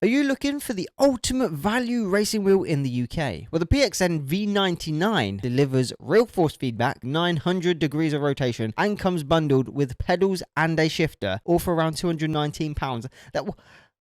Are you looking for the ultimate value racing wheel in the UK? Well, the PXN V99 delivers real force feedback, 900 degrees of rotation, and comes bundled with pedals and a shifter, all for around £219.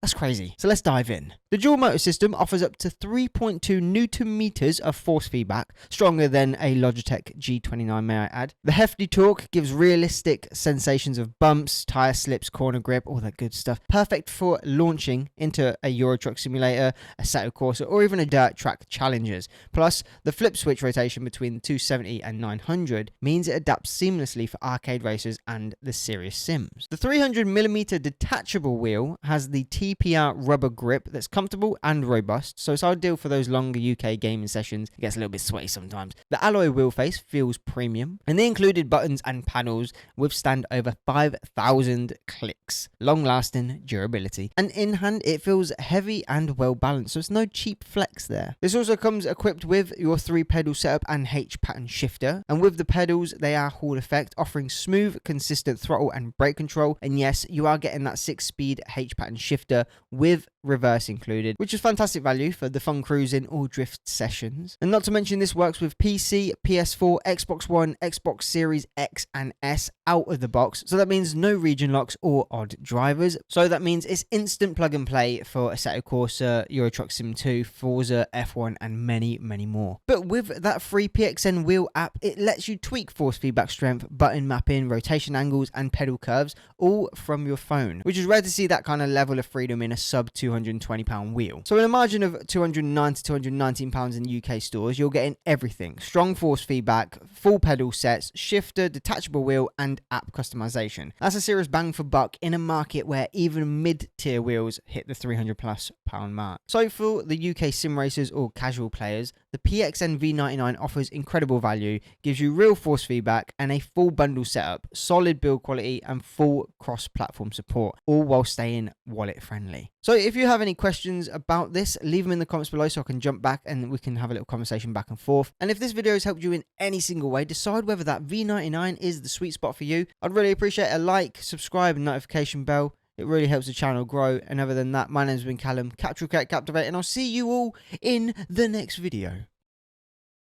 That's crazy. So let's dive in. The dual motor system offers up to 3.2 Newton meters of force feedback, stronger than a Logitech G29, may I add. The hefty torque gives realistic sensations of bumps, tire slips, corner grip, all that good stuff. Perfect for launching into a Euro Truck Simulator, a Assetto Corsa, or even a dirt track challengers. Plus, the flip switch rotation between 270 and 900 means it adapts seamlessly for arcade racers and the serious sims. The 300mm detachable wheel has the TPR rubber grip that's comfortable and robust, so it's ideal for those longer UK gaming sessions. It gets a little bit sweaty sometimes. The alloy wheel face feels premium, and the included buttons and panels withstand over 5,000 clicks. Long-lasting durability. And in hand, it feels heavy and well balanced, so it's no cheap flex there. This also comes equipped with your 3-pedal setup and H-pattern shifter, and with the pedals, they are Hall effect, offering smooth, consistent throttle and brake control, and yes, you are getting that 6-speed H-pattern shifter with reverse included, which is fantastic value for the fun cruising or drift sessions. And not to mention, this works with PC, PS4, Xbox One, Xbox Series X and S out of the box, so that means no region locks or odd drivers. So that means it's instant plug and play for Assetto Corsa, Euro Truck Sim 2, Forza, F1 and many more. But with that free PXN wheel app, it lets you tweak force feedback strength, button mapping, rotation angles and pedal curves all from your phone, which is rare to see that kind of level of freedom in a sub £220 wheel. So in a margin of £209 to £219 in UK stores, you're getting everything: strong force feedback, full pedal sets, shifter, detachable wheel and app customization. That's a serious bang for buck in a market where even mid-tier wheels hit the £300+ mark. So for the UK sim racers or casual players, the PXN V99 offers incredible value, gives you real force feedback and a full bundle setup, solid build quality and full cross-platform support, all while staying wallet friendly. So if you have any questions about this, leave them in the comments below so I can jump back and we can have a little conversation back and forth. And if this video has helped you in any single way, decide whether that V99 is the sweet spot for you. I'd really appreciate a like, subscribe and notification bell. It really helps the channel grow. And other than that, my name's been Callum, Capture, Captivate, and I'll see you all in the next video.